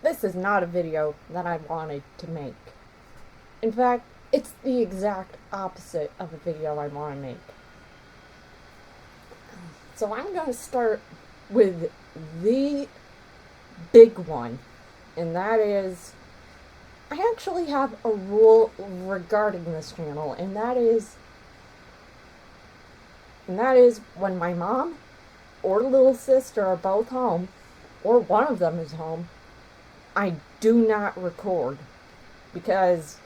this is not a video that I wanted to make. In fact, it's the exact opposite of a video I want to make. So I'm going to start with the big one, and that is, I actually have a rule regarding this channel, and that is when my mom or little sister are both home, or one of them is home, I do not record, because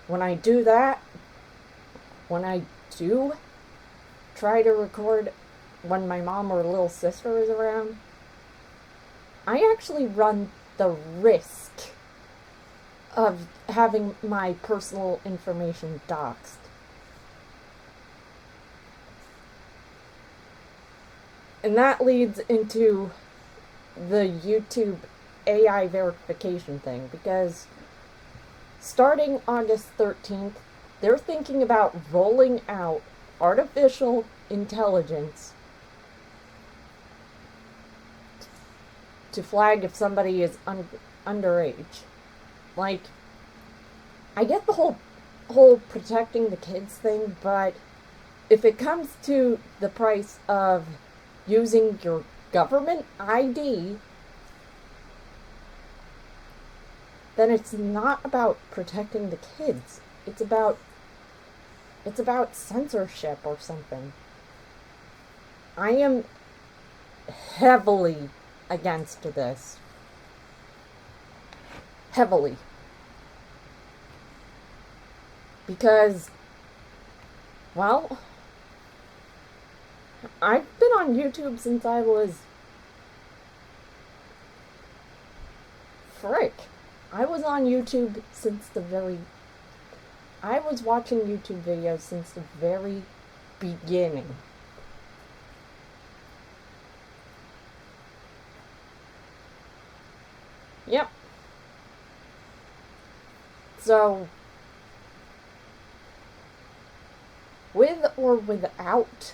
when I do that, when I do try to record when my mom or little sister is around, I actually run the risk of having my personal information doxed. And that leads into the YouTube AI verification thing, because starting August 13th, they're thinking about rolling out artificial intelligence to flag if somebody is underage. Like, I get the whole protecting the kids thing, but if it comes to the price of using your government ID, then it's not about protecting the kids. It's about censorship or something. I am heavily against this. Heavily. Because, well, I've been on YouTube since I was... Frick. I was on YouTube since the very... I was watching YouTube videos since the very beginning. Yep. So, with or without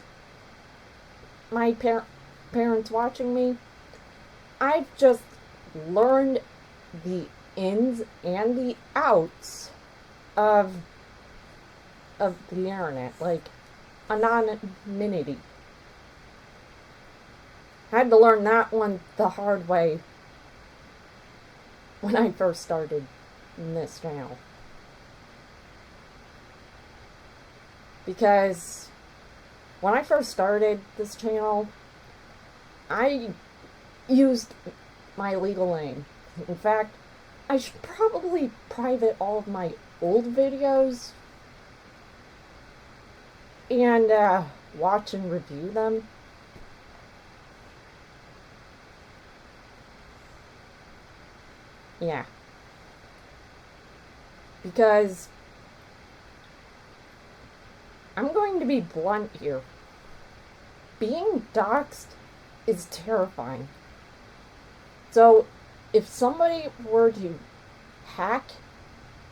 my parents watching me, I've just learned the ins and the outs of the internet, like anonymity. I had to learn that one the hard way when I first started in this channel. Because when I first started this channel, I used my legal name. In fact, I should probably private all of my old videos and watch and review them. Yeah. Because I'm going to be blunt here. Being doxxed is terrifying. So, if somebody were to hack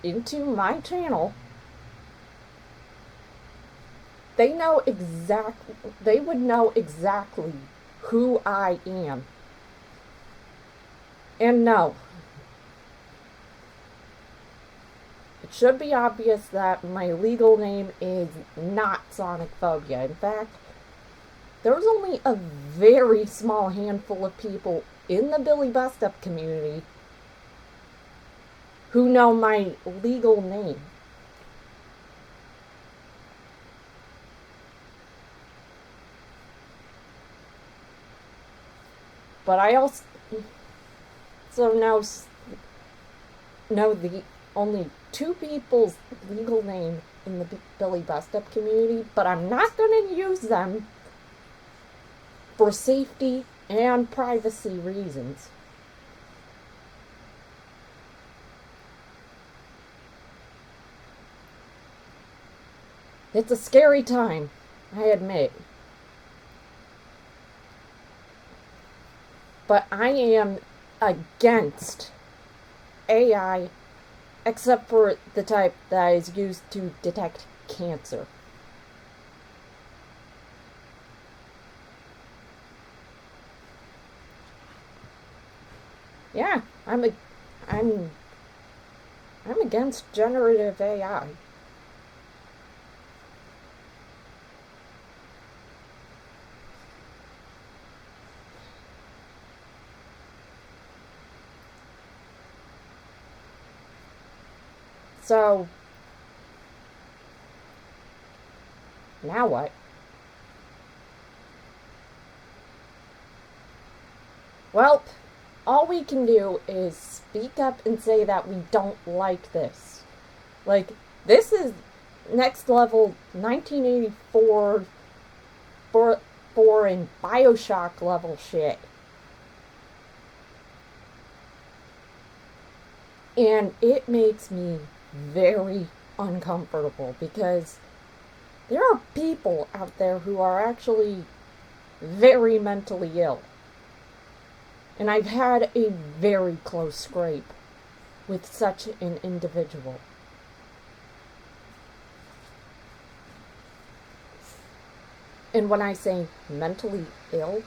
into my channel, they would know exactly who I am. And no, it should be obvious that my legal name is not Sonic Phobia. In fact, there's only a very small handful of people in the Billy Bust Up community who know my legal name. But I also know the only two people's legal name in the Billy Bust Up community, but I'm not going to use them for safety and privacy reasons. It's a scary time, I admit. But I am against AI, except for the type that is used to detect cancer. Yeah, I'm I'm against generative AI. So, now what? Well, all we can do is speak up and say that we don't like this. Like, this is next level 1984 for and Bioshock level shit. And it makes me very uncomfortable because there are people out there who are actually very mentally ill. And I've had a very close scrape with such an individual. And when I say mentally ill,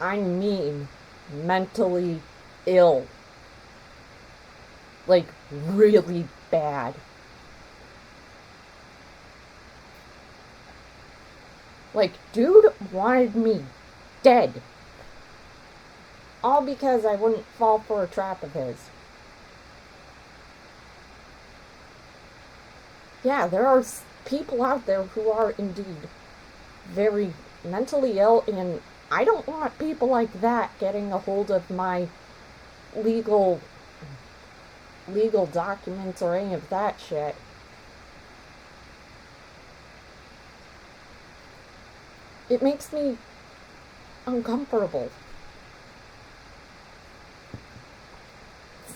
I mean mentally ill. Like, really bad. Like, dude wanted me dead. All because I wouldn't fall for a trap of his. Yeah, there are people out there who are indeed very mentally ill, and I don't want people like that getting a hold of my legal documents or any of that shit. It makes me uncomfortable.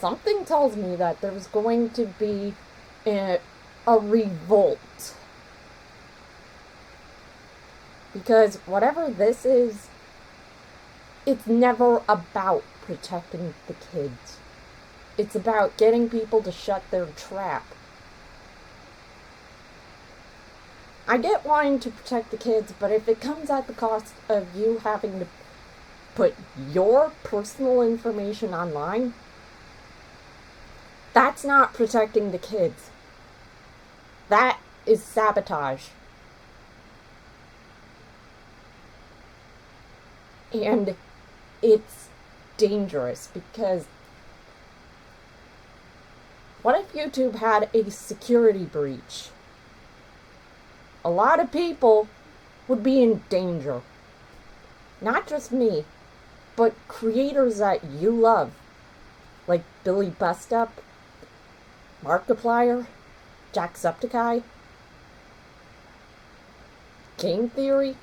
Something tells me that there's going to be a revolt. Because whatever this is, it's never about protecting the kids. It's about getting people to shut their trap. I get wanting to protect the kids, but if it comes at the cost of you having to put your personal information online, that's not protecting the kids. That is sabotage. And it's dangerous because what if YouTube had a security breach? A lot of people would be in danger. Not just me, but creators that you love, like Billy Bustup, Markiplier, Jacksepticeye, Game Theory.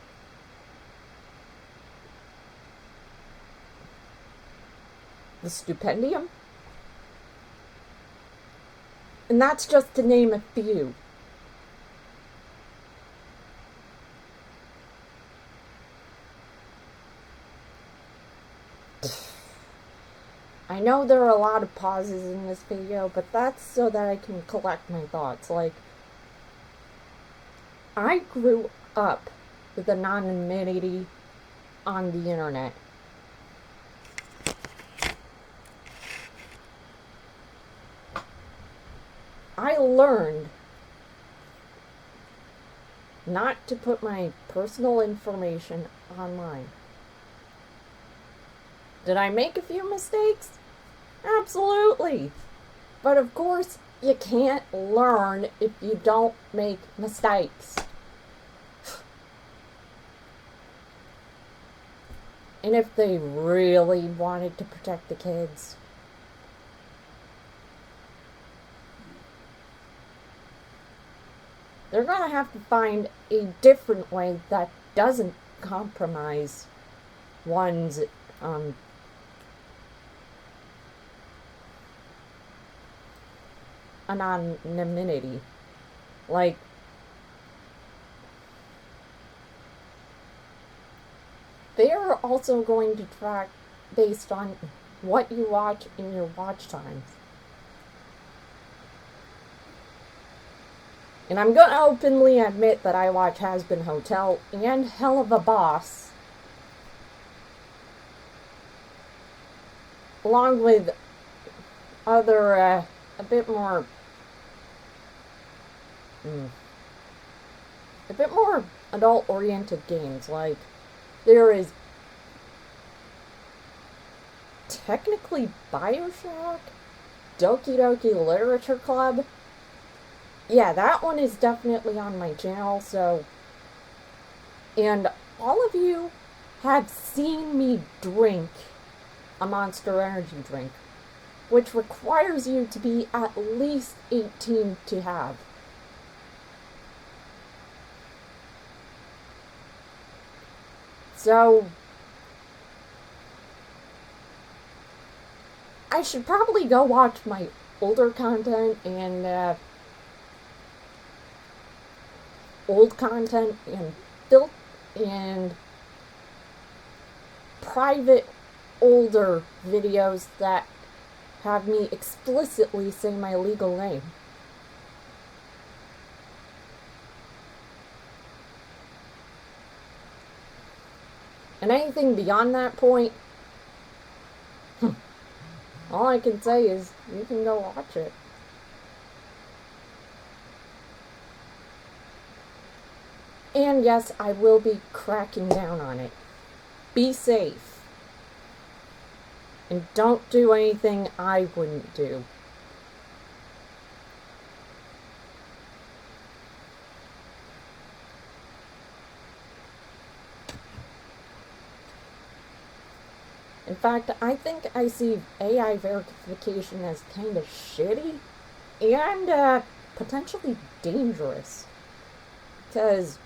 The Stupendium. And that's just to name a few. I know there are a lot of pauses in this video, but that's so that I can collect my thoughts. Like, I grew up with anonymity on the internet. I learned not to put my personal information online. Did I make a few mistakes? Absolutely. But of course, you can't learn if you don't make mistakes. And if they really wanted to protect the kids, they're going to have to find a different way that doesn't compromise one's anonymity. Like, they're also going to track based on what you watch in your watch times. And I'm going to openly admit that I watch Has Been Hotel and Hell of a Boss. along with other, a bit more, a bit more adult-oriented games. Like, there is technically Bioshock, Doki Doki Literature Club. Yeah, that one is definitely on my channel, so... And all of you have seen me drink a Monster Energy drink, which requires you to be at least 18 to have. So, I should probably go watch my older content and, old content and private older videos that have me explicitly say my legal name. And anything beyond that point, all I can say is you can go watch it. And yes, I will be cracking down on it. Be safe. And don't do anything I wouldn't do. In fact, I think I see AI verification as kind of shitty and potentially dangerous. Because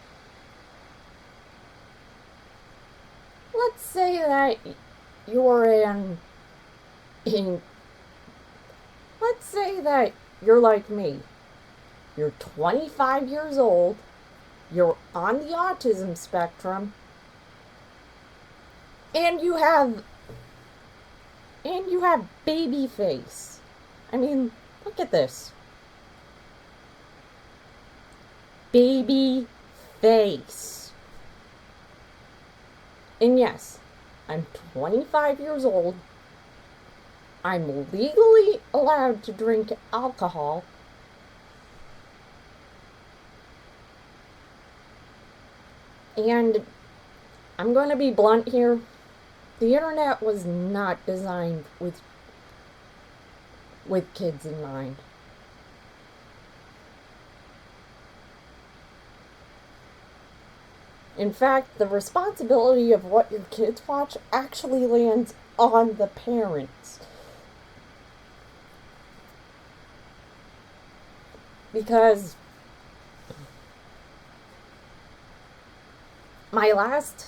let's say that you're let's say that you're like me. You're 25 years old, you're on the autism spectrum, and you have baby face. I mean, look at this. Baby face. And yes, I'm 25 years old. I'm legally allowed to drink alcohol. And I'm going to be blunt here. The internet was not designed with kids in mind. In fact, the responsibility of what your kids watch actually lands on the parents. Because my last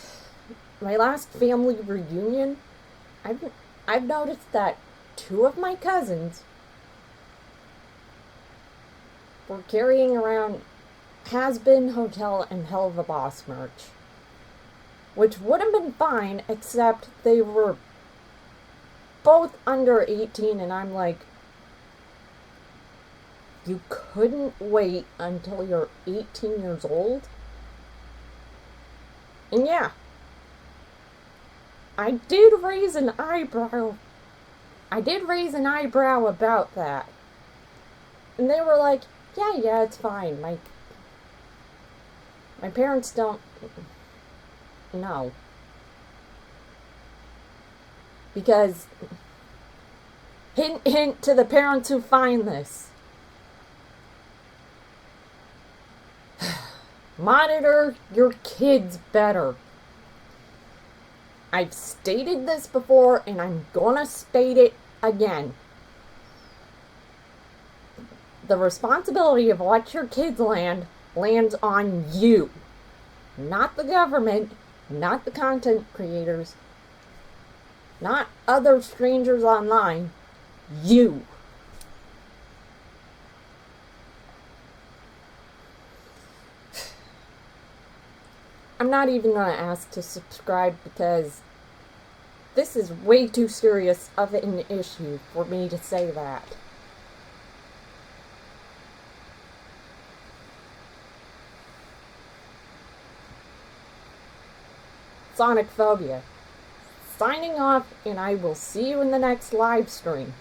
family reunion, I've noticed that 2 of my cousins were carrying around Has Been Hotel and Hell of a Boss merch, which would have been fine, except they were both under 18, and I'm like, you couldn't wait until you're 18 years old? And yeah, I did raise an eyebrow. About that. And they were like, yeah, it's fine. My parents don't know. Because, hint, hint to the parents who find this. Monitor your kids better. I've stated this before, and I'm gonna state it again. The responsibility of what your kids lands on you. Not the government, not the content creators, not other strangers online. You. I'm not even going to ask to subscribe because this is way too serious of an issue for me to say that. Sonic phobia. signing off, and I will see you in the next live stream.